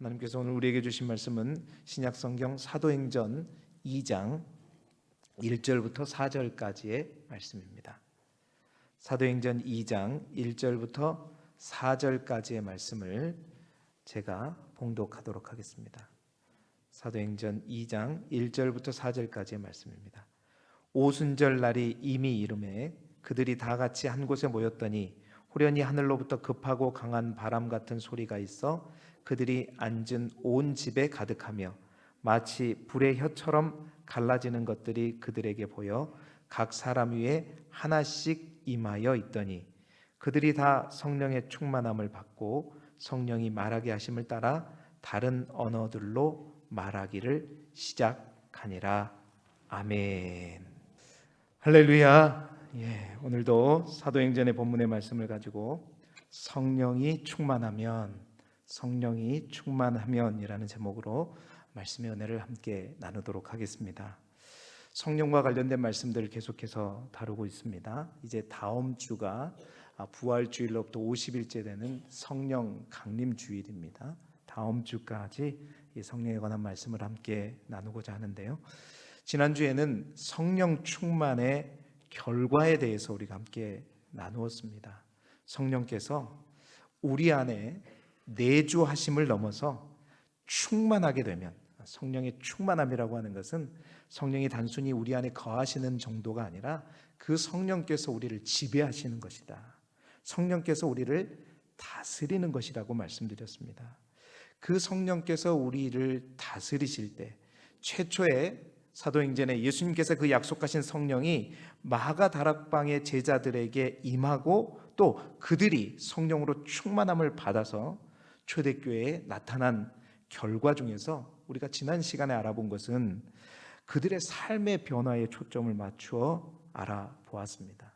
하나님께서 오늘 우리에게 주신 말씀은 신약성경 사도행전 2장 1절부터 4절까지의 말씀입니다. 사도행전 2장 1절부터 4절까지의 말씀을 제가 봉독하도록 하겠습니다. 사도행전 2장 1절부터 4절까지의 말씀입니다. 오순절 날이 이미 이르매 그들이 다 같이 한 곳에 모였더니 호련히 하늘로부터 급하고 강한 바람 같은 소리가 있어 그들이 앉은 온 집에 가득하며 마치 불의 혀처럼 갈라지는 것들이 그들에게 보여 각 사람 위에 하나씩 임하여 있더니 그들이 다 성령의 충만함을 받고 성령이 말하게 하심을 따라 다른 언어들로 말하기를 시작하니라. 아멘. 할렐루야. 오늘도 사도행전의 본문의 말씀을 가지고 성령이 충만하면이라는 제목으로 말씀의 은혜를 함께 나누도록 하겠습니다. 성령과 관련된 말씀들을 계속해서 다루고 있습니다. 이제 다음 주가 부활주일로부터 50일째 되는 성령 강림 주일입니다. 다음 주까지 이 성령에 관한 말씀을 함께 나누고자 하는데요. 지난주에는 성령 충만의 결과에 대해서 우리가 함께 나누었습니다. 성령께서 우리 안에 내주하심을 넘어서 충만하게 되면, 성령의 충만함이라고 하는 것은 성령이 단순히 우리 안에 거하시는 정도가 아니라 그 성령께서 우리를 지배하시는 것이다. 성령께서 우리를 다스리는 것이라고 말씀드렸습니다. 그 성령께서 우리를 다스리실 때 최초에 사도행전에 예수님께서 그 약속하신 성령이 마가 다락방의 제자들에게 임하고 또 그들이 성령으로 충만함을 받아서 초대교회에 나타난 결과 중에서 우리가 지난 시간에 알아본 것은 그들의 삶의 변화에 초점을 맞추어 알아보았습니다.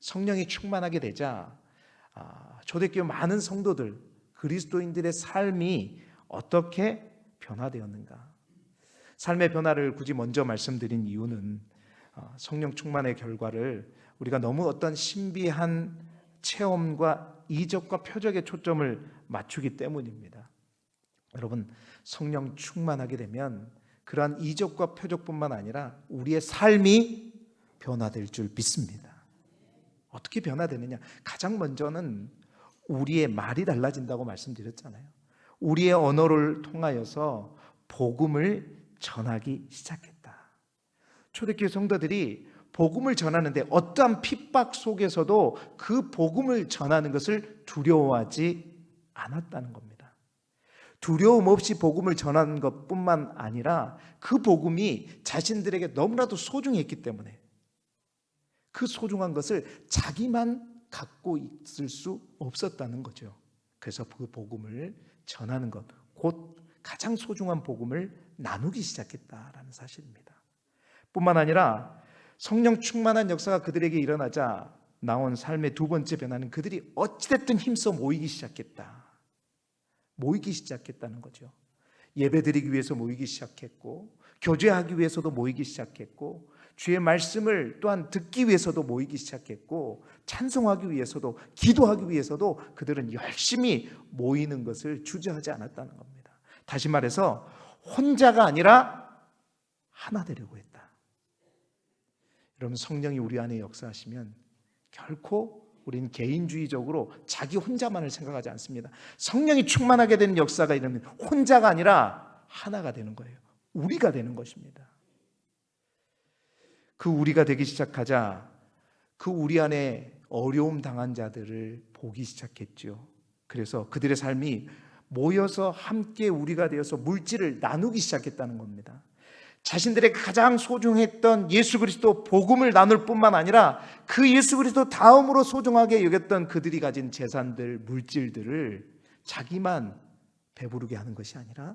성령이 충만하게 되자 초대교회 많은 성도들, 그리스도인들의 삶이 어떻게 변화되었는가? 삶의 변화를 굳이 먼저 말씀드린 이유는 성령 충만의 결과를 우리가 너무 어떤 신비한 체험과 이적과 표적에 초점을 맞추기 때문입니다. 여러분, 성령 충만하게 되면 그러한 이적과 표적뿐만 아니라 우리의 삶이 변화될 줄 믿습니다. 어떻게 변화되느냐? 가장 먼저는 우리의 말이 달라진다고 말씀드렸잖아요. 우리의 언어를 통하여서 복음을 전하기 시작했다. 초대교회 성도들이 복음을 전하는데 어떠한 핍박 속에서도 그 복음을 전하는 것을 두려워하지 않았다는 겁니다. 두려움 없이 복음을 전하는 것뿐만 아니라 그 복음이 자신들에게 너무나도 소중했기 때문에 그 소중한 것을 자기만 갖고 있을 수 없었다는 거죠. 그래서 그 복음을 전하는 것, 곧 가장 소중한 복음을 나누기 시작했다라는 사실입니다. 뿐만 아니라 성령 충만한 역사가 그들에게 일어나자 나온 삶의 두 번째 변화는 그들이 어찌됐든 힘써 모이기 시작했다는 거죠. 예배드리기 위해서 모이기 시작했고, 교제하기 위해서도 모이기 시작했고, 주의 말씀을 또한 듣기 위해서도 모이기 시작했고, 찬송하기 위해서도, 기도하기 위해서도 그들은 열심히 모이는 것을 주저하지 않았다는 겁니다. 다시 말해서 혼자가 아니라 하나 되려고 했다. 여러분, 성령이 우리 안에 역사하시면 결코 우리는 개인주의적으로 자기 혼자만을 생각하지 않습니다. 성령이 충만하게 되는 역사가 이러면 혼자가 아니라 하나가 되는 거예요. 우리가 되는 것입니다. 그 우리가 되기 시작하자 그 우리 안에 어려움 당한 자들을 보기 시작했죠. 그래서 그들의 삶이 모여서 함께 우리가 되어서 물질을 나누기 시작했다는 겁니다. 자신들의 가장 소중했던 예수 그리스도 복음을 나눌 뿐만 아니라 그 예수 그리스도 다음으로 소중하게 여겼던 그들이 가진 재산들, 물질들을 자기만 배부르게 하는 것이 아니라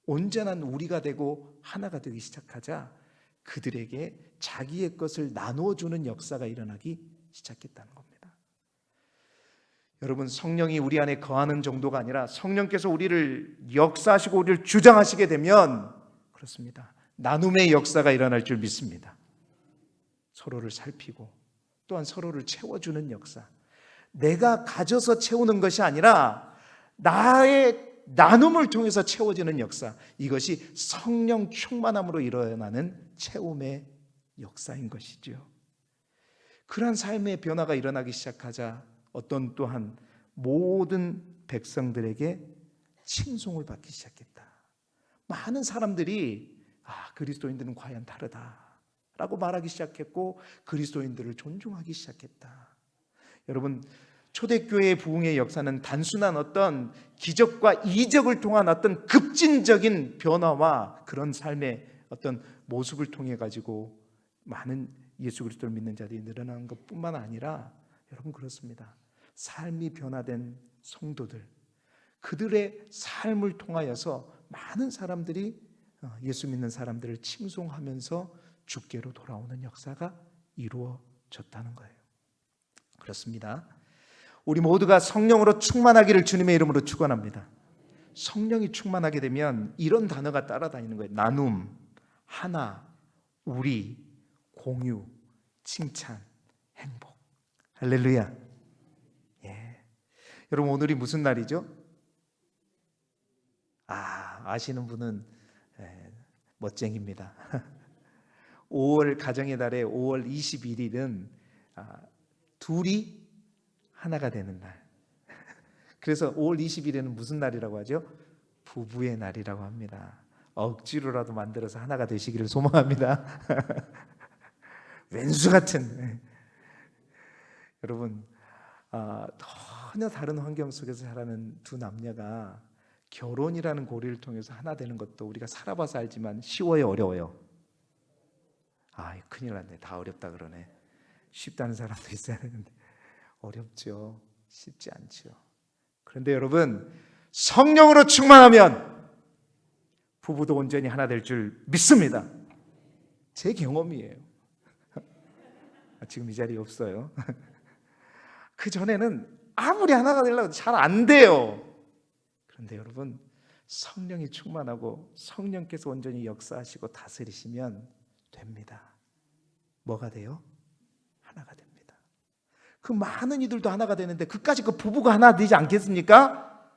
온전한 우리가 되고 하나가 되기 시작하자 그들에게 자기의 것을 나누어주는 역사가 일어나기 시작했다는 겁니다. 여러분, 성령이 우리 안에 거하는 정도가 아니라 성령께서 우리를 역사하시고 우리를 주장하시게 되면 그렇습니다. 나눔의 역사가 일어날 줄 믿습니다. 서로를 살피고 또한 서로를 채워주는 역사. 내가 가져서 채우는 것이 아니라 나의 나눔을 통해서 채워지는 역사, 이것이 성령 충만함으로 일어나는 채움의 역사인 것이죠. 그러한 삶의 변화가 일어나기 시작하자 어떤 또한 모든 백성들에게 칭송을 받기 시작했다. 많은 사람들이 그리스도인들은 과연 다르다라고 말하기 시작했고 그리스도인들을 존중하기 시작했다. 여러분, 초대교회의 부흥의 역사는 단순한 어떤 기적과 이적을 통한 어떤 급진적인 변화와 그런 삶의 어떤 모습을 통해 가지고 많은 예수 그리스도를 믿는 자들이 늘어나는 것뿐만 아니라 여러분 그렇습니다. 삶이 변화된 성도들, 그들의 삶을 통하여서 많은 사람들이 예수 믿는 사람들을 칭송하면서 주께로 돌아오는 역사가 이루어졌다는 거예요. 그렇습니다. 우리 모두가 성령으로 충만하기를 주님의 이름으로 축원합니다. 성령이 충만하게 되면 이런 단어가 따라다니는 거예요. 나눔, 하나, 우리, 공유, 칭찬, 행복. 할렐루야. 예. 여러분, 오늘이 무슨 날이죠? 아시는 분은 멋쟁입니다. 5월 가정의 달에 5월 21일은 둘이 하나가 되는 날. 그래서 5월 20일에는 무슨 날이라고 하죠? 부부의 날이라고 합니다. 억지로라도 만들어서 하나가 되시기를 소망합니다. 왼수 같은 여러분, 전혀 다른 환경 속에서 자라는 두 남녀가 결혼이라는 고리를 통해서 하나 되는 것도 우리가 살아봐서 알지만 쉬워요, 어려워요? 큰일 났네. 다 어렵다 그러네. 쉽다는 사람도 있어야 되는데 어렵죠. 쉽지 않죠. 그런데 여러분, 성령으로 충만하면 부부도 온전히 하나 될 줄 믿습니다. 제 경험이에요. 지금 이 자리에 없어요. 그 전에는 아무리 하나가 되려고 해도 잘 안 돼요. 그런데 여러분, 성령이 충만하고 성령께서 온전히 역사하시고 다스리시면 됩니다. 뭐가 돼요? 하나가 됩니다. 그 많은 이들도 하나가 되는데 그까지 그 부부가 하나 되지 않겠습니까?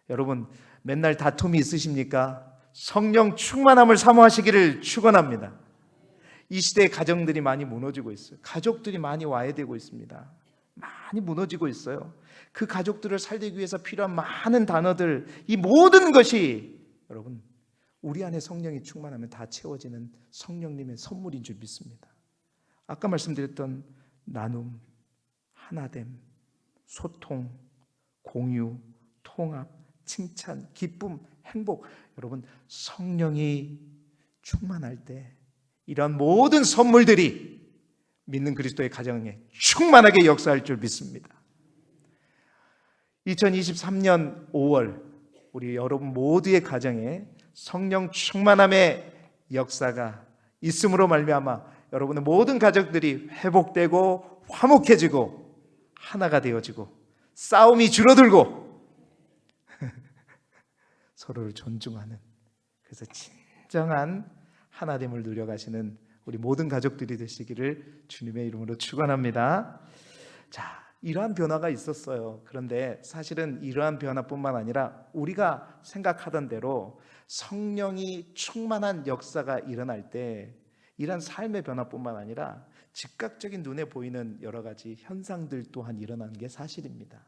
여러분, 맨날 다툼이 있으십니까? 성령 충만함을 사모하시기를 축원합니다. 이 시대의 가정들이 많이 무너지고 있어요. 가족들이 많이 와해되고 있습니다. 많이 무너지고 있어요. 그 가족들을 살리기 위해서 필요한 많은 단어들, 이 모든 것이 여러분, 우리 안에 성령이 충만하면 다 채워지는 성령님의 선물인 줄 믿습니다. 아까 말씀드렸던 나눔, 하나됨, 소통, 공유, 통합, 칭찬, 기쁨, 행복. 여러분, 성령이 충만할 때 이런 모든 선물들이 믿는 그리스도의 가정에 충만하게 역사할 줄 믿습니다. 2023년 5월 우리 여러분 모두의 가정에 성령 충만함의 역사가 있음으로 말미암아 여러분의 모든 가족들이 회복되고 화목해지고 하나가 되어지고 싸움이 줄어들고 서로를 존중하는, 그래서 진정한 하나됨을 누려가시는 우리 모든 가족들이 되시기를 주님의 이름으로 축원합니다. 자, 이러한 변화가 있었어요. 그런데 사실은 이러한 변화뿐만 아니라 우리가 생각하던 대로 성령이 충만한 역사가 일어날 때 이런 삶의 변화뿐만 아니라 즉각적인 눈에 보이는 여러 가지 현상들 또한 일어나는 게 사실입니다.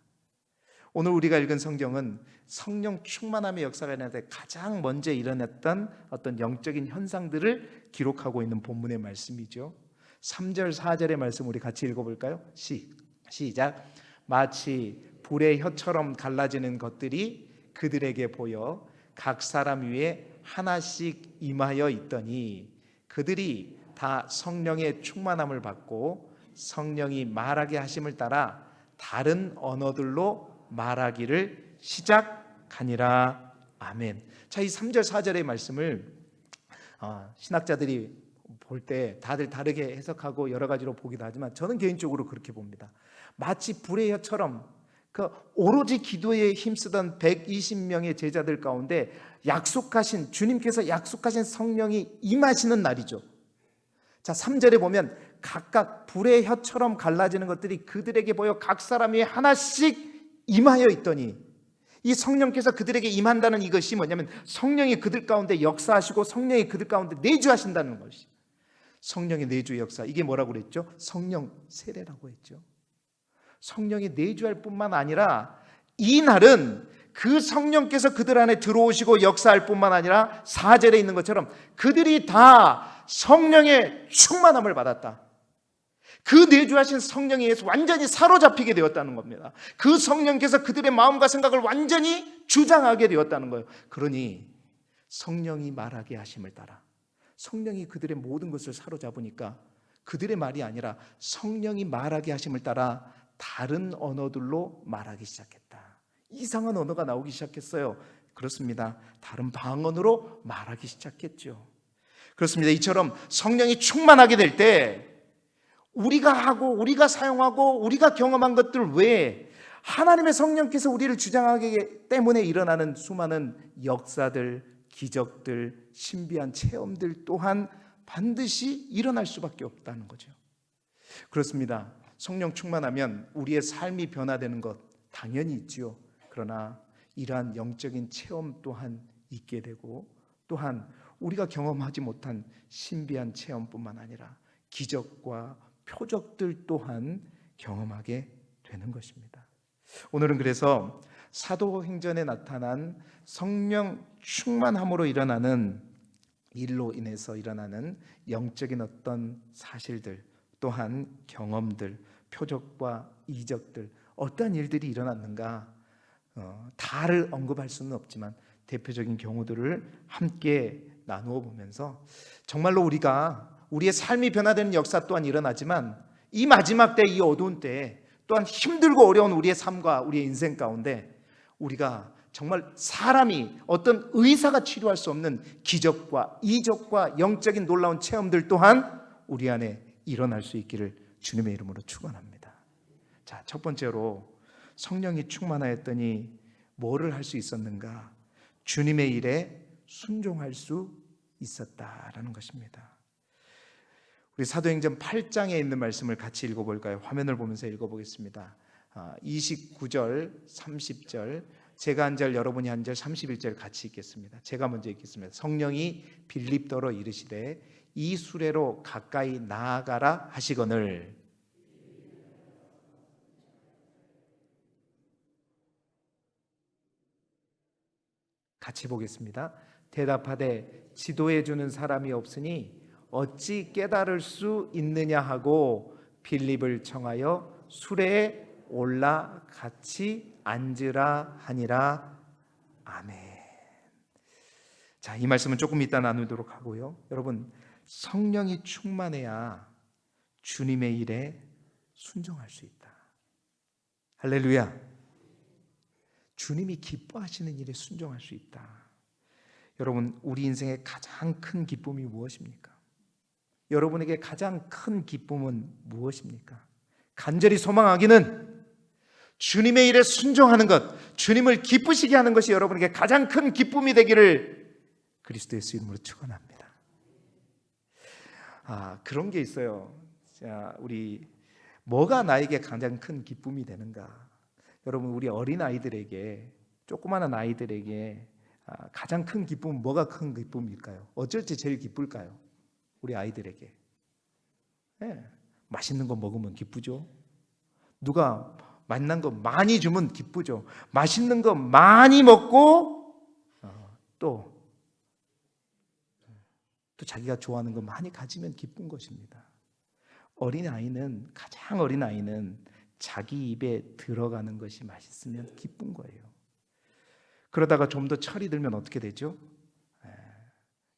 오늘 우리가 읽은 성경은 성령 충만함의 역사가 일어날 때 가장 먼저 일어났던 어떤 영적인 현상들을 기록하고 있는 본문의 말씀이죠. 3절 4절의 말씀 우리 같이 읽어볼까요? 시작. 마치 불의 혀처럼 갈라지는 것들이 그들에게 보여 각 사람 위에 하나씩 임하여 있더니 그들이 다 성령의 충만함을 받고 성령이 말하게 하심을 따라 다른 언어들로 말하기를 시작하니라. 아멘. 자, 이 3절 4절의 말씀을 신학자들이 볼 때 다들 다르게 해석하고 여러 가지로 보기도 하지만 저는 개인적으로 그렇게 봅니다. 마치 불의 혀처럼 그 오로지 기도에 힘쓰던 120명의 제자들 가운데 약속하신, 주님께서 약속하신 성령이 임하시는 날이죠. 자, 3절에 보면 각각 불의 혀처럼 갈라지는 것들이 그들에게 보여 각 사람 위에 하나씩 임하여 있더니, 이 성령께서 그들에게 임한다는 이것이 뭐냐면 성령이 그들 가운데 역사하시고 성령이 그들 가운데 내주하신다는 것이, 성령의 내주 역사, 이게 뭐라고 그랬죠? 성령 세례라고 했죠. 성령이 내주할 뿐만 아니라 이 날은 그 성령께서 그들 안에 들어오시고 역사할 뿐만 아니라 4절에 있는 것처럼 그들이 다 성령의 충만함을 받았다. 그 내주하신 성령에 의해서 완전히 사로잡히게 되었다는 겁니다. 그 성령께서 그들의 마음과 생각을 완전히 주장하게 되었다는 거예요. 그러니 성령이 말하게 하심을 따라 성령이 그들의 모든 것을 사로잡으니까 그들의 말이 아니라 성령이 말하게 하심을 따라 다른 언어들로 말하기 시작했다. 이상한 언어가 나오기 시작했어요. 그렇습니다. 다른 방언으로 말하기 시작했죠. 그렇습니다. 이처럼 성령이 충만하게 될 때 우리가 하고 우리가 사용하고 우리가 경험한 것들 외에 하나님의 성령께서 우리를 주장하기 때문에 일어나는 수많은 역사들, 기적들, 신비한 체험들 또한 반드시 일어날 수밖에 없다는 거죠. 그렇습니다. 성령 충만하면 우리의 삶이 변화되는 것 당연히 있지요. 그러나 이러한 영적인 체험 또한 있게 되고, 또한 우리가 경험하지 못한 신비한 체험뿐만 아니라 기적과 표적들 또한 경험하게 되는 것입니다. 오늘은 그래서 사도행전에 나타난 성령 충만함으로 일어나는 일로 인해서 일어나는 영적인 어떤 사실들, 또한 경험들, 표적과 이적들, 어떠한 일들이 일어났는가, 다를 언급할 수는 없지만 대표적인 경우들을 함께 나누어 보면서 정말로 우리의 삶이 변화되는 역사 또한 일어나지만 이 마지막 때, 이 어두운 때 또한 힘들고 어려운 우리의 삶과 우리의 인생 가운데 우리가 정말 사람이 어떤 의사가 치료할 수 없는 기적과 이적과 영적인 놀라운 체험들 또한 우리 안에 일어날 수 있기를 주님의 이름으로 축원합니다. 자, 첫 번째로 성령이 충만하였더니 뭐를 할 수 있었는가? 주님의 일에 순종할 수 있었다라는 것입니다. 우리 사도행전 8장에 있는 말씀을 같이 읽어볼까요? 화면을 보면서 읽어보겠습니다. 29절, 30절, 제가 한 절, 여러분이 한 절, 31절 같이 읽겠습니다. 제가 먼저 읽겠습니다. 성령이 빌립더로 이르시되 이 수레로 가까이 나아가라 하시거늘. 같이 보겠습니다. 대답하되 지도해 주는 사람이 없으니 어찌 깨달을 수 있느냐 하고 빌립을 청하여 수레에 올라 같이 앉으라 하니라. 아멘. 자, 이 말씀은 조금 이따 나누도록 하고요. 여러분, 성령이 충만해야 주님의 일에 순종할 수 있다. 할렐루야. 주님이 기뻐하시는 일에 순종할 수 있다. 여러분, 우리 인생의 가장 큰 기쁨이 무엇입니까? 여러분에게 가장 큰 기쁨은 무엇입니까? 간절히 소망하기는 주님의 일에 순종하는 것, 주님을 기쁘시게 하는 것이 여러분에게 가장 큰 기쁨이 되기를 그리스도 예수 이름으로 축원합니다. 그런 게 있어요. 자, 우리 뭐가 나에게 가장 큰 기쁨이 되는가? 여러분, 우리 어린 아이들에게, 조그마한 아이들에게 가장 큰 기쁨은 뭐가 큰 기쁨일까요? 어쩔 때 제일 기쁠까요? 우리 아이들에게 맛있는 거 먹으면 기쁘죠. 누가 맛난 거 많이 주면 기쁘죠. 맛있는 거 많이 먹고 또 자기가 좋아하는 거 많이 가지면 기쁜 것입니다. 가장 어린 아이는 자기 입에 들어가는 것이 맛있으면 기쁜 거예요. 그러다가 좀 더 철이 들면 어떻게 되죠?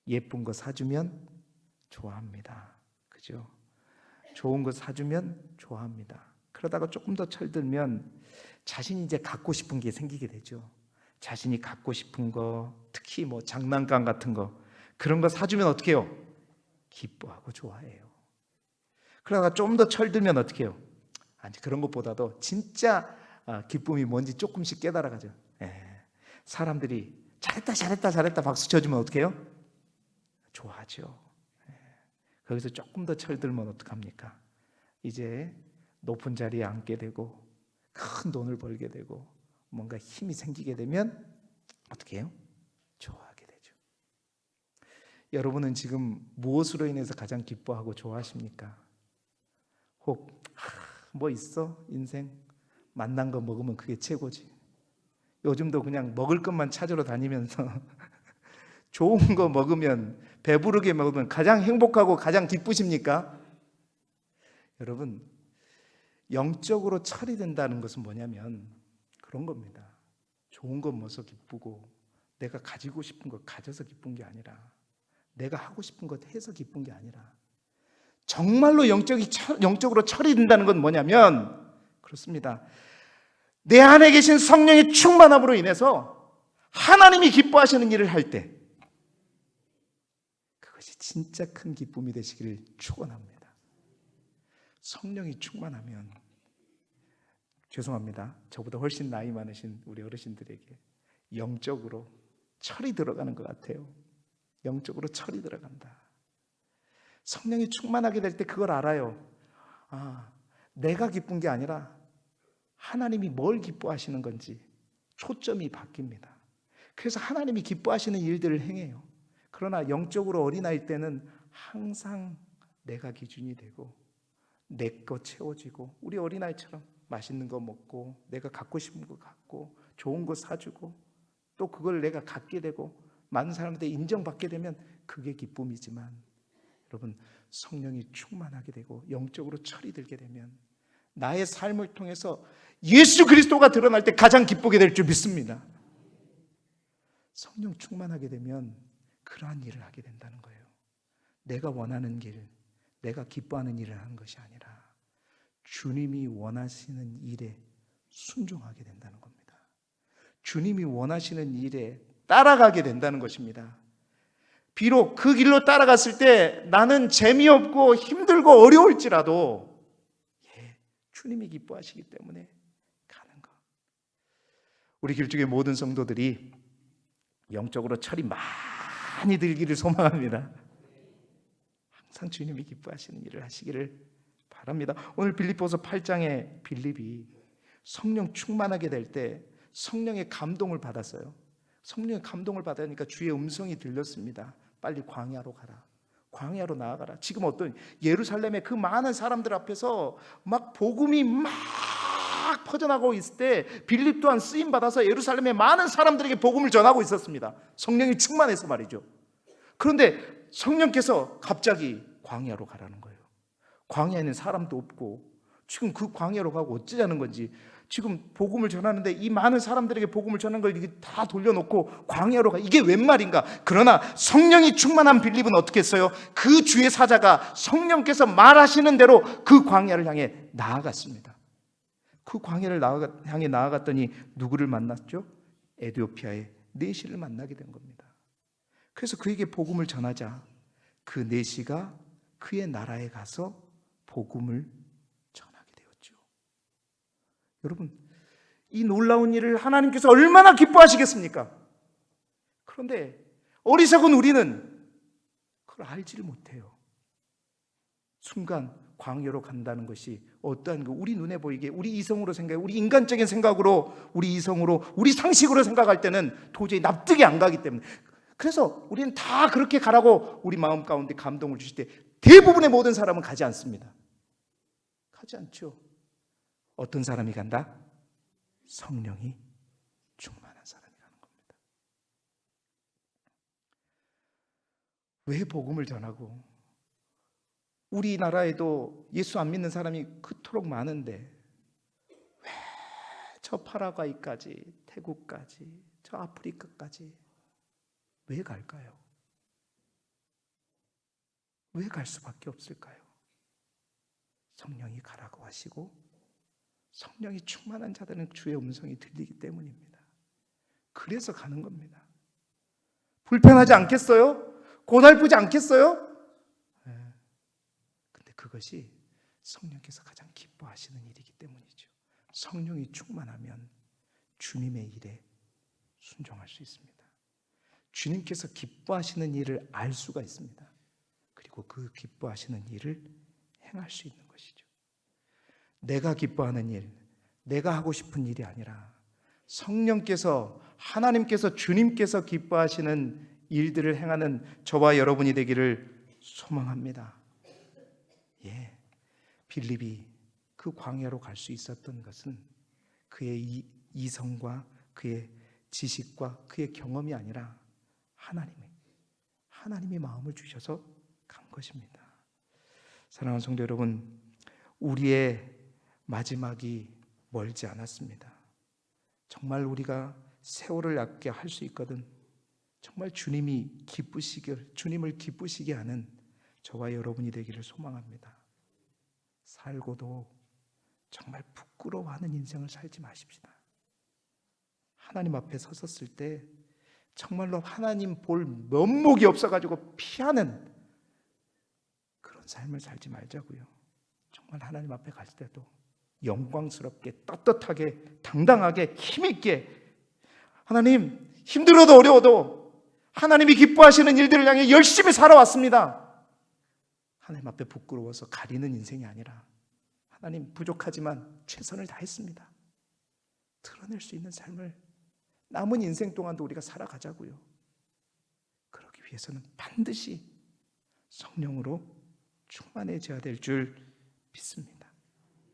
예쁜 거 사주면 좋아합니다. 그죠? 좋은 거 사주면 좋아합니다. 그러다가 조금 더 철들면 자신이 이제 갖고 싶은 게 생기게 되죠. 자신이 갖고 싶은 거, 특히 뭐 장난감 같은 거, 그런 거 사주면 어떻게 해요? 기뻐하고 좋아해요. 그러다가 좀 더 철들면 어떻게 해요? 아니, 그런 것보다도 진짜 기쁨이 뭔지 조금씩 깨달아가죠. 사람들이 잘했다 박수 쳐주면 어떻게 해요? 좋아하죠. 거기서 조금 더 철들면 어떡합니까? 이제 높은 자리에 앉게 되고 큰 돈을 벌게 되고 뭔가 힘이 생기게 되면 어떻게 해요? 좋아하게 되죠. 여러분은 지금 무엇으로 인해서 가장 기뻐하고 좋아하십니까? 혹 뭐 있어? 인생 만난 거 먹으면 그게 최고지. 요즘도 그냥 먹을 것만 찾으러 다니면서 좋은 거 먹으면, 배부르게 먹으면 가장 행복하고 가장 기쁘십니까? 여러분, 영적으로 처리된다는 것은 뭐냐면 그런 겁니다. 좋은 거 먹어서 기쁘고, 내가 가지고 싶은 거 가져서 기쁜 게 아니라, 내가 하고 싶은 것 해서 기쁜 게 아니라, 정말로 영적으로 처리된다는 건 뭐냐면 그렇습니다. 내 안에 계신 성령의 충만함으로 인해서 하나님이 기뻐하시는 일을 할 때, 그것이 진짜 큰 기쁨이 되시기를 축원합니다. 성령이 충만하면, 죄송합니다, 저보다 훨씬 나이 많으신 우리 어르신들에게 영적으로 철이 들어가는 것 같아요. 영적으로 철이 들어간다. 성령이 충만하게 될 때 그걸 알아요. 내가 기쁜 게 아니라 하나님이 뭘 기뻐하시는 건지 초점이 바뀝니다. 그래서 하나님이 기뻐하시는 일들을 행해요. 그러나 영적으로 어린아이 때는 항상 내가 기준이 되고, 내 거 채워지고, 우리 어린아이처럼 맛있는 거 먹고, 내가 갖고 싶은 거 갖고, 좋은 거 사주고, 또 그걸 내가 갖게 되고, 많은 사람들이 인정받게 되면 그게 기쁨이지만, 여러분, 성령이 충만하게 되고 영적으로 철이 들게 되면 나의 삶을 통해서 예수 그리스도가 드러날 때 가장 기쁘게 될 줄 믿습니다. 성령 충만하게 되면 그러한 일을 하게 된다는 거예요. 내가 원하는 길, 내가 기뻐하는 일을 하는 것이 아니라 주님이 원하시는 일에 순종하게 된다는 겁니다. 주님이 원하시는 일에 따라가게 된다는 것입니다. 비록 그 길로 따라갔을 때 나는 재미없고 힘들고 어려울지라도 주님이 기뻐하시기 때문에 가는 것. 우리 길쭉의 모든 성도들이 영적으로 철이 많이 들기를 소망합니다. 항상 주님이 기뻐하시는 일을 하시기를 바랍니다. 오늘 빌립보서 8장에 빌립이 성령 충만하게 될 때 성령의 감동을 받았어요. 성령의 감동을 받으니까 주의 음성이 들렸습니다. 빨리 광야로 가라. 광야로 나아가라. 지금 어떤 예루살렘의 그 많은 사람들 앞에서 막 복음이 막 퍼져나가고 있을 때 빌립 또한 쓰임 받아서 예루살렘의 많은 사람들에게 복음을 전하고 있었습니다. 성령이 충만해서 말이죠. 그런데 성령께서 갑자기 광야로 가라는 거예요. 광야에는 사람도 없고 지금 그 광야로 가고 어쩌자는 건지, 지금 복음을 전하는데 이 많은 사람들에게 복음을 전하는 걸 이게 다 돌려놓고 광야로 가, 이게 웬 말인가? 그러나 성령이 충만한 빌립은 어떻게 했어요? 그 주의 사자가 성령께서 말하시는 대로 그 광야를 향해 나아갔습니다. 그 광야를 향해 나아갔더니 누구를 만났죠? 에티오피아의 내시를 만나게 된 겁니다. 그래서 그에게 복음을 전하자 그 내시가 그의 나라에 가서 복음을 전하게 되었죠. 여러분, 이 놀라운 일을 하나님께서 얼마나 기뻐하시겠습니까? 그런데 어리석은 우리는 그걸 알지를 못해요. 순간 광야로 간다는 것이 어떠한 거, 우리 눈에 보이게, 우리 이성으로 생각해, 우리 인간적인 생각으로, 우리 이성으로, 우리 상식으로 생각할 때는 도저히 납득이 안 가기 때문에, 그래서 우리는 다 그렇게 가라고 우리 마음 가운데 감동을 주실 때 대부분의 모든 사람은 가지 않습니다. 가지 않죠. 어떤 사람이 간다? 성령이 충만한 사람이 가는 겁니다. 왜 복음을 전하고, 우리나라에도 예수 안 믿는 사람이 그토록 많은데 왜 저 파라과이까지, 태국까지, 저 아프리카까지 왜 갈까요? 왜 갈 수밖에 없을까요? 성령이 가라고 하시고 성령이 충만한 자들은 주의 음성이 들리기 때문입니다. 그래서 가는 겁니다. 불편하지 않겠어요? 고달프지 않겠어요? 근데 그것이 성령께서 가장 기뻐하시는 일이기 때문이죠. 성령이 충만하면 주님의 일에 순종할 수 있습니다. 주님께서 기뻐하시는 일을 알 수가 있습니다. 그리고 그 기뻐하시는 일을 행할 수 있는 것이죠. 내가 기뻐하는 일, 내가 하고 싶은 일이 아니라 성령께서, 하나님께서, 주님께서 기뻐하시는 일들을 행하는 저와 여러분이 되기를 소망합니다. 예, 빌립이 그 광야로 갈 수 있었던 것은 그의 이성과 그의 지식과 그의 경험이 아니라 하나님이 마음을 주셔서 간 것입니다. 사랑하는 성도 여러분, 우리의 마지막이 멀지 않았습니다. 정말 우리가 세월을 얕게 할 수 있거든, 정말 주님을 기쁘시게 하는 저와 여러분이 되기를 소망합니다. 살고도 정말 부끄러워하는 인생을 살지 마십시다. 하나님 앞에 섰을 때 정말로 하나님 볼 면목이 없어가지고 피하는 그런 삶을 살지 말자고요. 정말 하나님 앞에 갈 때도 영광스럽게, 떳떳하게, 당당하게, 힘있게, 하나님, 힘들어도 어려워도 하나님이 기뻐하시는 일들을 향해 열심히 살아왔습니다. 하나님 앞에 부끄러워서 가리는 인생이 아니라, 하나님 부족하지만 최선을 다했습니다, 드러낼 수 있는 삶을 남은 인생 동안도 우리가 살아가자고요. 그러기 위해서는 반드시 성령으로 충만해져야 될 줄 믿습니다.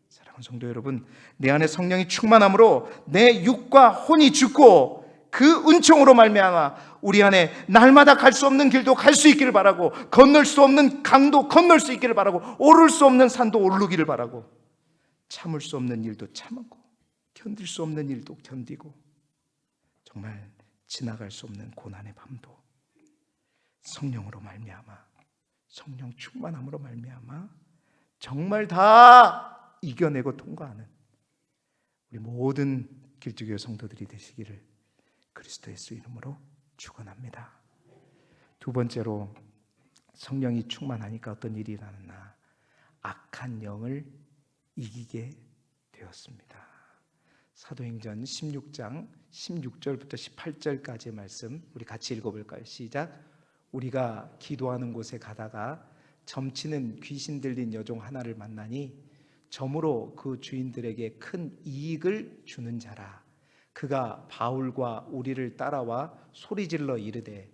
사랑하는 성도 여러분, 내 안에 성령이 충만함으로 내 육과 혼이 죽고 그 은총으로 말미암아 우리 안에 날마다 갈 수 없는 길도 갈 수 있기를 바라고, 건널 수 없는 강도 건널 수 있기를 바라고, 오를 수 없는 산도 오르기를 바라고, 참을 수 없는 일도 참고, 견딜 수 없는 일도 견디고, 정말 지나갈 수 없는 고난의 밤도 성령으로 말미암아, 성령 충만함으로 말미암아 정말 다 이겨내고 통과하는 우리 모든 길쭉교회 성도들이 되시기를 그리스도 예수 이름으로 축원합니다. 두 번째로, 성령이 충만하니까 어떤 일이 일어났나? 악한 영을 이기게 되었습니다. 사도행전 16장 16절부터 18절까지의 말씀 우리 같이 읽어볼까요? 시작. 우리가 기도하는 곳에 가다가 점치는 귀신 들린 여종 하나를 만나니 점으로 그 주인들에게 큰 이익을 주는 자라. 그가 바울과 우리를 따라와 소리질러 이르되,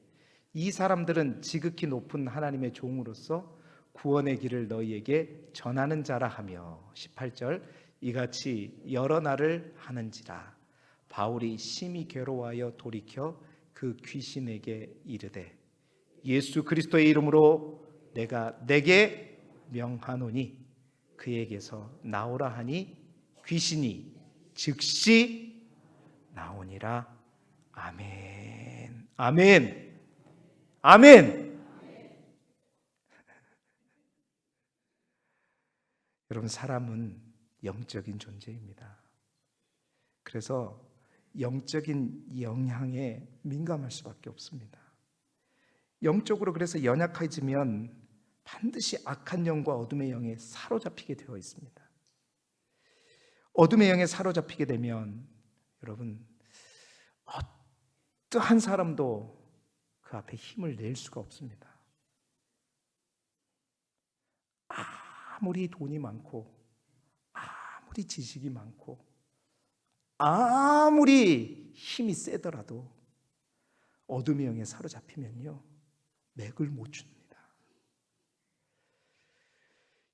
이 사람들은 지극히 높은 하나님의 종으로서 구원의 길을 너희에게 전하는 자라 하며, 18절, 이같이 여러 날을 하는지라. 바울이 심히 괴로워하여 돌이켜 그 귀신에게 이르되, 예수 그리스도의 이름으로 내가 내게 명하노니 그에게서 나오라 하니 귀신이 즉시 나오니라. 아멘. 아멘. 아멘. 여러분, 사람은 영적인 존재입니다. 그래서 영적인 영향에 민감할 수밖에 없습니다. 영적으로 그래서 연약해지면 반드시 악한 영과 어둠의 영에 사로잡히게 되어 있습니다. 어둠의 영에 사로잡히게 되면 여러분, 어떠한 사람도 그 앞에 힘을 낼 수가 없습니다. 아무리 돈이 많고, 아무리 지식이 많고, 아무리 힘이 세더라도 어둠의 영에 사로잡히면요, 맥을 못 줍니다.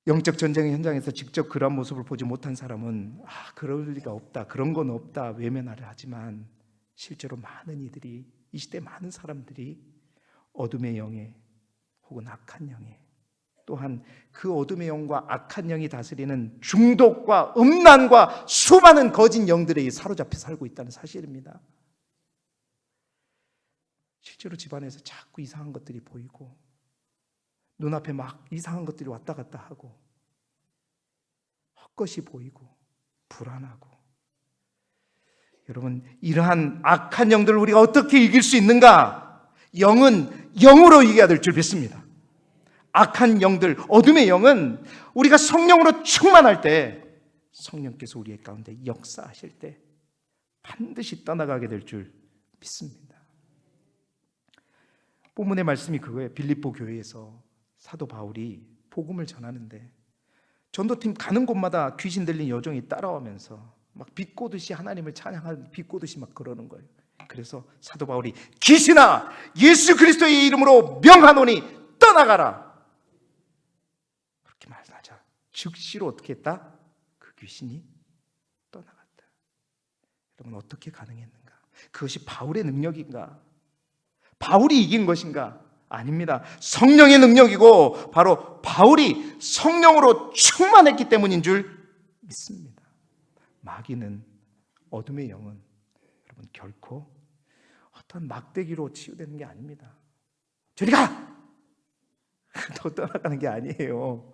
영적 전쟁의 현장에서 직접 그런 모습을 보지 못한 사람은 그럴 리가 없다, 그런 건 없다 외면하려 하지만, 실제로 많은 이들이, 이 시대 많은 사람들이 어둠의 영에 혹은 악한 영에, 또한 그 어둠의 영과 악한 영이 다스리는 중독과 음란과 수많은 거짓 영들에 사로잡혀 살고 있다는 사실입니다. 실제로 집안에서 자꾸 이상한 것들이 보이고, 눈앞에 막 이상한 것들이 왔다 갔다 하고, 헛것이 보이고 불안하고, 여러분, 이러한 악한 영들을 우리가 어떻게 이길 수 있는가? 영은 영으로 이겨야 될 줄 믿습니다. 악한 영들, 어둠의 영은 우리가 성령으로 충만할 때, 성령께서 우리의 가운데 역사하실 때 반드시 떠나가게 될 줄 믿습니다. 본문의 말씀이 그거예요. 빌립보 교회에서 사도 바울이 복음을 전하는데 전도팀 가는 곳마다 귀신 들린 여종이 따라오면서 막 비꼬듯이 하나님을 찬양하는 비꼬듯이 막 그러는 거예요. 그래서 사도 바울이 귀신아 예수 그리스도의 이름으로 명하노니 떠나가라 그렇게 말하자 즉시로 어떻게 했다? 그 귀신이 떠나갔다. 여러분 어떻게 가능했는가? 그것이 바울의 능력인가? 바울이 이긴 것인가? 아닙니다. 성령의 능력이고 바로 바울이 성령으로 충만했기 때문인 줄 믿습니다. 마귀는 어둠의 영은 여러분 결코 어떤 막대기로 치유되는 게 아닙니다. 저리 가! 더 떠나가는 게 아니에요.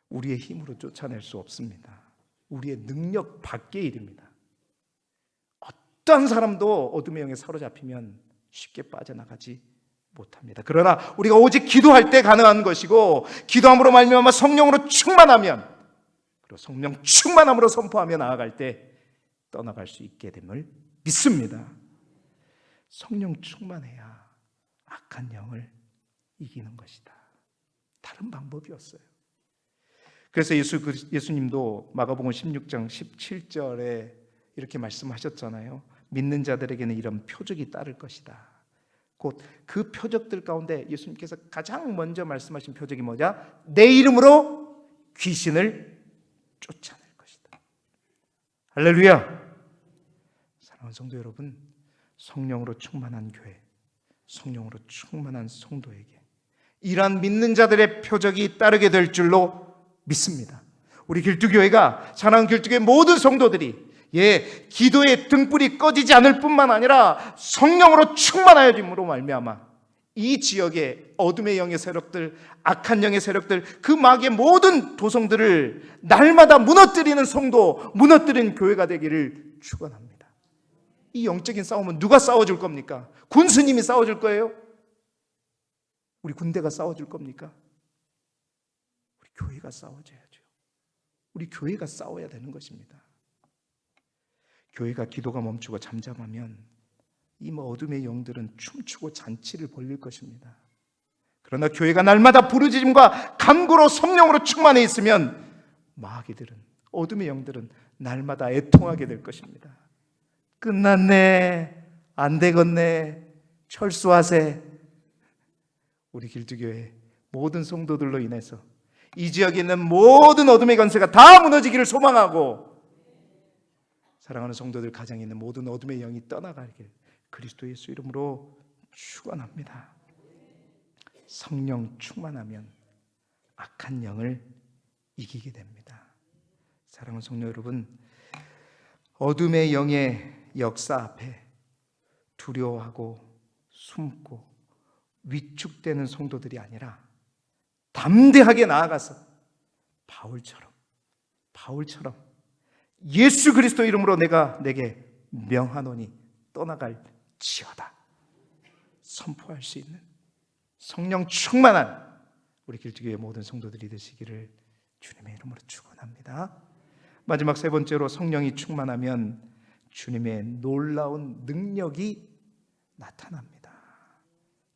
우리의 힘으로 쫓아낼 수 없습니다. 우리의 능력 밖의 일입니다. 어떤 사람도 어둠의 영에 사로잡히면 쉽게 빠져나가지 못합니다. 그러나 우리가 오직 기도할 때 가능한 것이고 기도함으로 말미암아 성령으로 충만하면 그리고 성령 충만함으로 선포하며 나아갈 때 떠나갈 수 있게 됨을 믿습니다. 성령 충만해야 악한 영을 이기는 것이다. 다른 방법이 없어요. 그래서 예수님도 마가복음 16장 17절에 이렇게 말씀하셨잖아요. 믿는 자들에게는 이런 표적이 따를 것이다. 곧 그 표적들 가운데 예수님께서 가장 먼저 말씀하신 표적이 뭐냐? 내 이름으로 귀신을 쫓아낼 것이다. 할렐루야. 사랑하는 성도 여러분, 성령으로 충만한 교회, 성령으로 충만한 성도에게 이러한 믿는 자들의 표적이 따르게 될 줄로 믿습니다. 우리 길두교회가 사랑하는 길두교회 모든 성도들이 기도의 등불이 꺼지지 않을 뿐만 아니라 성령으로 충만하여짐으로 말미암아 이 지역의 어둠의 영의 세력들, 악한 영의 세력들, 그 마귀의 모든 도성들을 날마다 무너뜨리는 성도, 무너뜨리는 교회가 되기를 축원합니다. 이 영적인 싸움은 누가 싸워줄 겁니까? 군수님이 싸워줄 거예요? 우리 군대가 싸워줄 겁니까? 우리 교회가 싸워줘야죠. 우리 교회가 싸워야 되는 것입니다. 교회가 기도가 멈추고 잠잠하면 이 어둠의 영들은 춤추고 잔치를 벌릴 것입니다. 그러나 교회가 날마다 부르짖음과 간구로 성령으로 충만해 있으면 마귀들은, 어둠의 영들은 날마다 애통하게 될 것입니다. 끝났네, 안 되겠네, 철수하세. 우리 길두교회 모든 성도들로 인해서 이 지역에 있는 모든 어둠의 권세가 다 무너지기를 소망하고, 사랑하는 성도들 가정에 있는 모든 어둠의 영이 떠나가길 그리스도 예수 이름으로 축원합니다. 성령 충만하면 악한 영을 이기게 됩니다. 사랑하는 성도 여러분, 어둠의 영의 역사 앞에 두려워하고 숨고 위축되는 성도들이 아니라 담대하게 나아가서 바울처럼 예수 그리스도 이름으로 내게 명하노니 떠나갈지어다 선포할 수 있는 성령 충만한 우리 길두교회 모든 성도들이 되시기를 주님의 이름으로 축원합니다. 마지막 세 번째로, 성령이 충만하면 주님의 놀라운 능력이 나타납니다.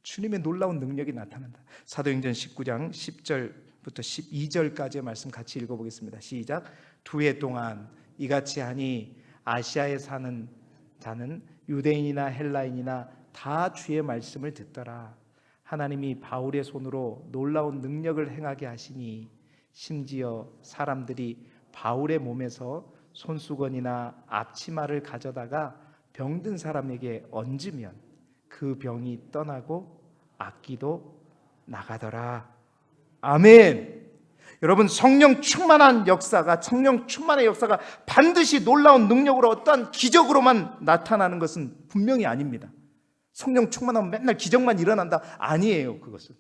주님의 놀라운 능력이 나타난다. 사도행전 19장 10절부터 12절까지의 말씀 같이 읽어보겠습니다. 시작. 2해 동안 이같이 하니 아시아에 사는 자는 유대인이나 헬라인이나 다 주의 말씀을 듣더라. 하나님이 바울의 손으로 놀라운 능력을 행하게 하시니 심지어 사람들이 바울의 몸에서 손수건이나 앞치마를 가져다가 병든 사람에게 얹으면 그 병이 떠나고 악기도 나가더라. 아멘. 여러분, 성령 충만한 역사가, 성령 충만의 역사가 반드시 놀라운 능력으로 어떠한 기적으로만 나타나는 것은 분명히 아닙니다. 성령 충만하면 맨날 기적만 일어난다? 아니에요. 그것은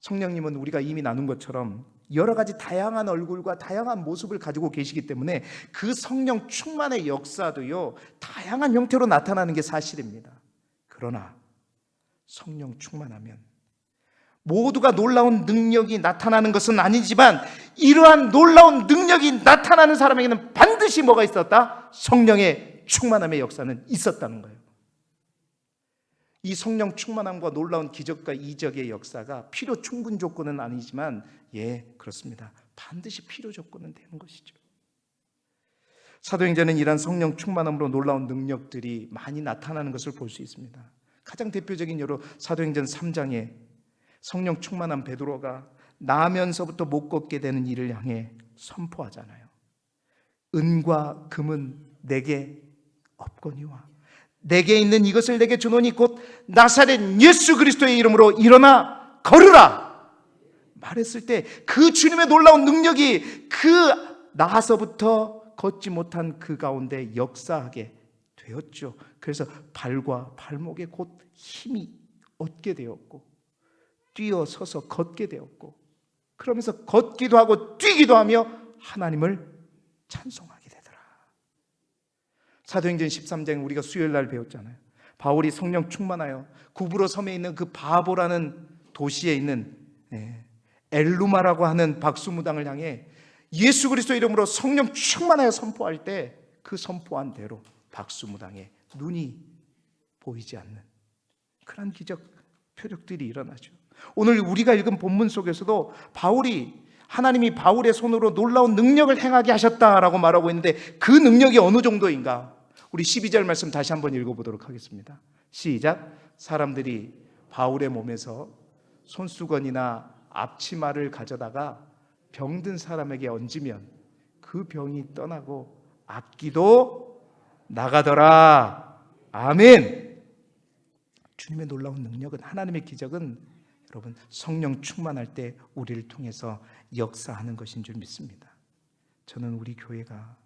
성령님은 우리가 이미 나눈 것처럼 여러 가지 다양한 얼굴과 다양한 모습을 가지고 계시기 때문에 그 성령 충만의 역사도요 다양한 형태로 나타나는 게 사실입니다. 그러나 성령 충만하면 모두가 놀라운 능력이 나타나는 것은 아니지만 이러한 놀라운 능력이 나타나는 사람에게는 반드시 뭐가 있었다? 성령의 충만함의 역사는 있었다는 거예요. 이 성령 충만함과 놀라운 기적과 이적의 역사가 필요 충분 조건은 아니지만 그렇습니다. 반드시 필요 조건은 되는 것이죠. 사도행전은 이러한 성령 충만함으로 놀라운 능력들이 많이 나타나는 것을 볼 수 있습니다. 가장 대표적인 예로 사도행전 3장에 성령 충만한 베드로가 나면서부터 못 걷게 되는 이를 향해 선포하잖아요. 은과 금은 내게 없거니와 내게 있는 이것을 내게 주노니 곧 나사렛 예수 그리스도의 이름으로 일어나 걸으라 말했을 때 그 주님의 놀라운 능력이 그 나서부터 걷지 못한 그 가운데 역사하게 되었죠. 그래서 발과 발목에 곧 힘이 얻게 되었고 뛰어서서 걷게 되었고 그러면서 걷기도 하고 뛰기도 하며 하나님을 찬송하게 되더라. 사도행전 13장 우리가 수요일날 배웠잖아요. 바울이 성령 충만하여 구브로 섬에 있는 그 바보라는 도시에 있는 엘루마라고 하는 박수무당을 향해 예수 그리스도 이름으로 성령 충만하여 선포할 때 그 선포한 대로 박수무당의 눈이 보이지 않는 그런 기적 표적들이 일어나죠. 오늘 우리가 읽은 본문 속에서도 하나님이 바울의 손으로 놀라운 능력을 행하게 하셨다라고 말하고 있는데 그 능력이 어느 정도인가? 우리 12절 말씀 다시 한번 읽어보도록 하겠습니다. 시작. 사람들이 바울의 몸에서 손수건이나 앞치마를 가져다가 병든 사람에게 얹으면 그 병이 떠나고 악기도 나가더라. 아멘. 주님의 놀라운 능력은, 하나님의 기적은 여러분 성령 충만할 때 우리를 통해서 역사하는 것인 줄 믿습니다. 저는 우리 교회가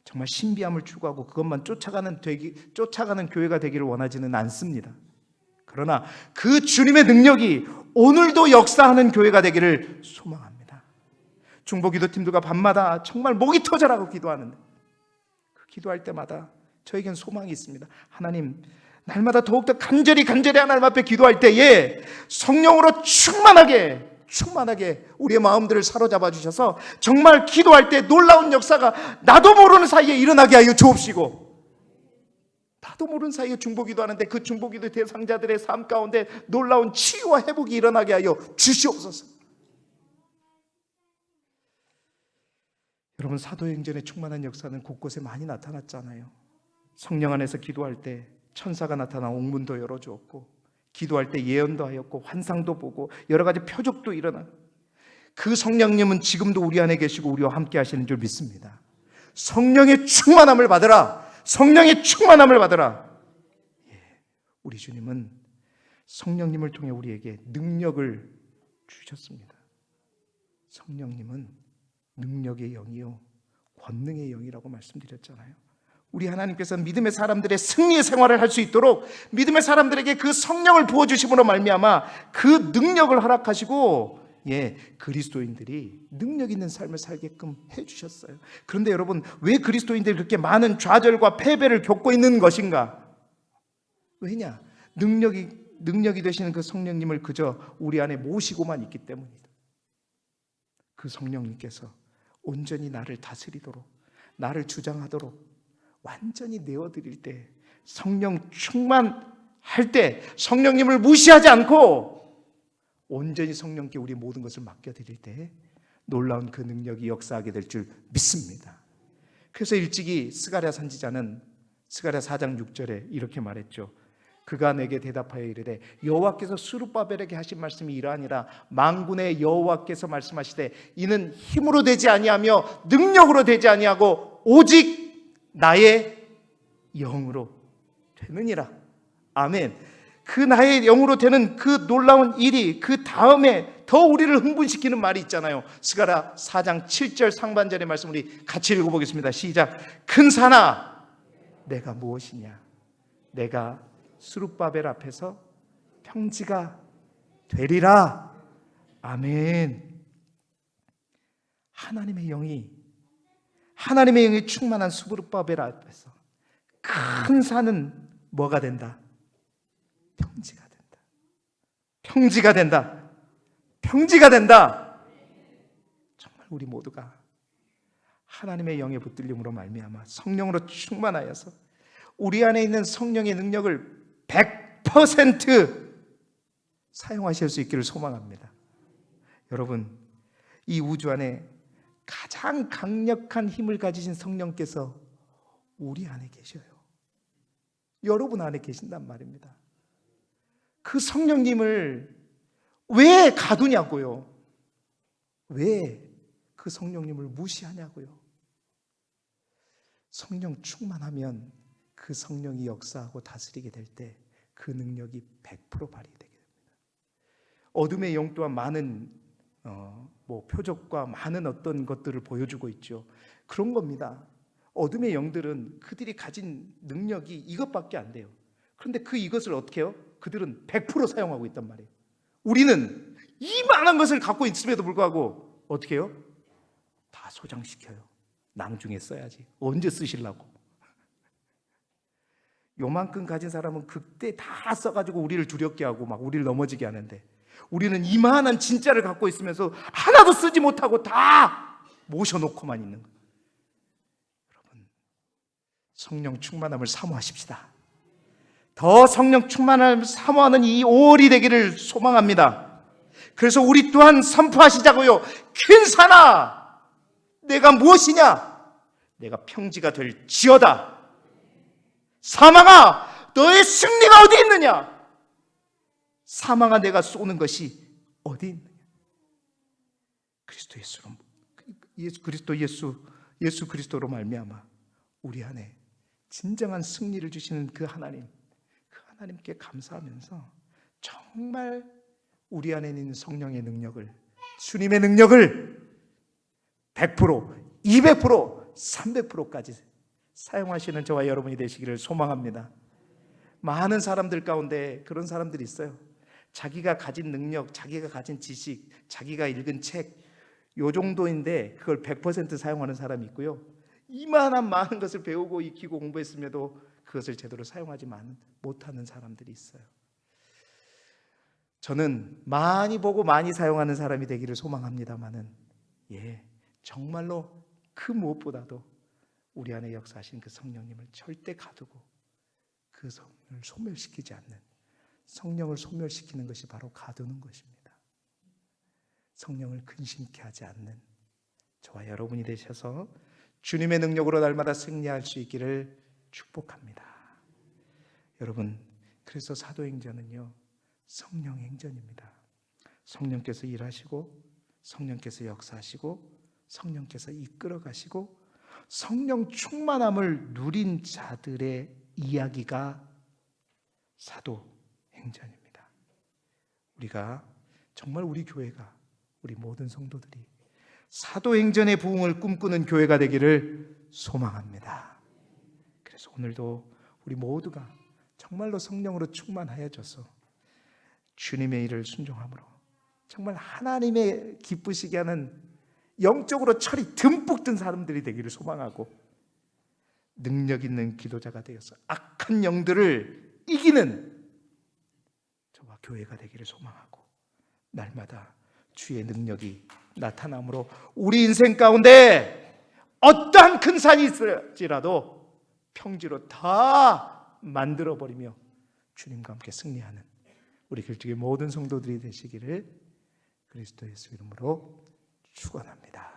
정말 신비함을 추구하고 그것만 쫓아가는 교회가 되기를 원하지는 않습니다. 그러나 그 주님의 능력이 오늘도 역사하는 교회가 되기를 소망합니다. 중보기도팀들과 밤마다 정말 목이 터져라고 기도하는데 그 기도할 때마다 저에겐 소망이 있습니다. 하나님, 날마다 더욱더 간절히 하나님 앞에 기도할 때에 성령으로 충만하게 우리의 마음들을 사로잡아 주셔서 정말 기도할 때 놀라운 역사가 나도 모르는 사이에 일어나게 하여 주옵시고, 나도 모르는 사이에 중보기도 하는데 그 중보기도 대상자들의 삶 가운데 놀라운 치유와 회복이 일어나게 하여 주시옵소서. 여러분, 사도행전의 충만한 역사는 곳곳에 많이 나타났잖아요. 성령 안에서 기도할 때 천사가 나타나 옥문도 열어주었고, 기도할 때 예언도 하였고, 환상도 보고 여러 가지 표적도 일어나. 그 성령님은 지금도 우리 안에 계시고 우리와 함께 하시는 줄 믿습니다. 성령의 충만함을 받으라. 성령의 충만함을 받으라. 우리 주님은 성령님을 통해 우리에게 능력을 주셨습니다. 성령님은 능력의 영이요 권능의 영이라고 말씀드렸잖아요. 우리 하나님께서는 믿음의 사람들의 승리의 생활을 할 수 있도록 믿음의 사람들에게 그 성령을 부어주심으로 말미암아 그 능력을 허락하시고 그리스도인들이 능력 있는 삶을 살게끔 해주셨어요. 그런데 여러분, 왜 그리스도인들이 그렇게 많은 좌절과 패배를 겪고 있는 것인가? 왜냐? 능력이 되시는 그 성령님을 그저 우리 안에 모시고만 있기 때문이다. 그 성령님께서 온전히 나를 다스리도록, 나를 주장하도록 완전히 내어드릴 때, 성령 충만할 때, 성령님을 무시하지 않고 온전히 성령께 우리 모든 것을 맡겨드릴 때 놀라운 그 능력이 역사하게 될 줄 믿습니다. 그래서 일찍이 스가랴 선지자는 스가랴 4장 6절에 이렇게 말했죠. 그가 내게 대답하여 이르되 여호와께서 스룹바벨에게 하신 말씀이 이러하니라. 만군의 여호와께서 말씀하시되 이는 힘으로 되지 아니하며 능력으로 되지 아니하고 오직 나의 영으로 되느니라. 아멘. 그 나의 영으로 되는 그 놀라운 일이 그 다음에 더 우리를 흥분시키는 말이 있잖아요. 스가랴 4장 7절 상반절의 말씀 우리 같이 읽어보겠습니다. 시작. 큰 산아 내가 무엇이냐? 내가 스룹바벨 앞에서 평지가 되리라. 아멘. 하나님의 영이 충만한 스룹바벨 앞에서 큰 산은 뭐가 된다? 평지가 된다. 평지가 된다. 평지가 된다. 정말 우리 모두가 하나님의 영의 붙들림으로 말미암아 성령으로 충만하여서 우리 안에 있는 성령의 능력을 100% 사용하실 수 있기를 소망합니다. 여러분, 이 우주 안에 가장 강력한 힘을 가지신 성령께서 우리 안에 계셔요. 여러분 안에 계신단 말입니다. 그 성령님을 왜 가두냐고요? 왜 그 성령님을 무시하냐고요? 성령 충만하면 그 성령이 역사하고 다스리게 될 때 그 능력이 100% 발휘되게 됩니다. 어둠의 영 또한 많은 표적과 많은 어떤 것들을 보여주고 있죠. 그런 겁니다. 어둠의 영들은 그들이 가진 능력이 이것밖에 안 돼요. 그런데 이것을 어떻게 해요? 그들은 100% 사용하고 있단 말이에요. 우리는 이만한 것을 갖고 있음에도 불구하고 어떻게 해요? 다 소장시켜요. 낭중에 써야지. 언제 쓰시려고? 요만큼 가진 사람은 그때 다 써가지고 우리를 두렵게 하고 막 우리를 넘어지게 하는데, 우리는 이만한 진짜를 갖고 있으면서 하나도 쓰지 못하고 다 모셔놓고만 있는 거예요. 여러분, 성령 충만함을 사모하십시다. 더 성령 충만함을 사모하는 이 5월이 되기를 소망합니다. 그래서 우리 또한 선포하시자고요. 괜찮아, 내가 무엇이냐? 내가 평지가 될지어다. 사망아, 너의 승리가 어디 있느냐? 사망아, 내가 쏘는 것이 어디 있느냐? 예수 그리스도로 말미암아 우리 안에 진정한 승리를 주시는 그 하나님께 감사하면서 정말 우리 안에 있는 성령의 능력을, 주님의 능력을 100%, 200%, 300%까지 사용하시는 저와 여러분이 되시기를 소망합니다. 많은 사람들 가운데 그런 사람들이 있어요. 자기가 가진 능력, 자기가 가진 지식, 자기가 읽은 책, 요 정도인데 그걸 100% 사용하는 사람이 있고요. 이만한 많은 것을 배우고 익히고 공부했음에도 그것을 제대로 사용하지 못하는 사람들이 있어요. 저는 많이 보고 많이 사용하는 사람이 되기를 소망합니다만은, 정말로 그 무엇보다도 우리 안에 역사하신 그 성령님을 절대 가두고 그 성령을 소멸시키지 않는, 성령을 소멸시키는 것이 바로 가두는 것입니다. 성령을 근심케 하지 않는 저와 여러분이 되셔서 주님의 능력으로 날마다 승리할 수 있기를 축복합니다. 여러분, 그래서 사도행전은요, 성령 행전입니다. 성령께서 일하시고, 성령께서 역사하시고, 성령께서 이끌어 가시고, 성령 충만함을 누린 자들의 이야기가 사도행전입니다. 우리가 정말 우리 교회가, 우리 모든 성도들이 사도행전의 부흥을 꿈꾸는 교회가 되기를 소망합니다. 그래서 오늘도 우리 모두가 정말로 성령으로 충만하여져서 주님의 일을 순종함으로 정말 하나님의 기쁘시게 하는 영적으로 철이 듬뿍 든 사람들이 되기를 소망하고, 능력 있는 기도자가 되어서 악한 영들을 이기는 저와 교회가 되기를 소망하고, 날마다 주의 능력이 나타남으로 우리 인생 가운데 어떠한 큰 산이 있을지라도 평지로 다 만들어버리며 주님과 함께 승리하는 우리 길쭉의 모든 성도들이 되시기를 그리스도 예수 이름으로 축원합니다.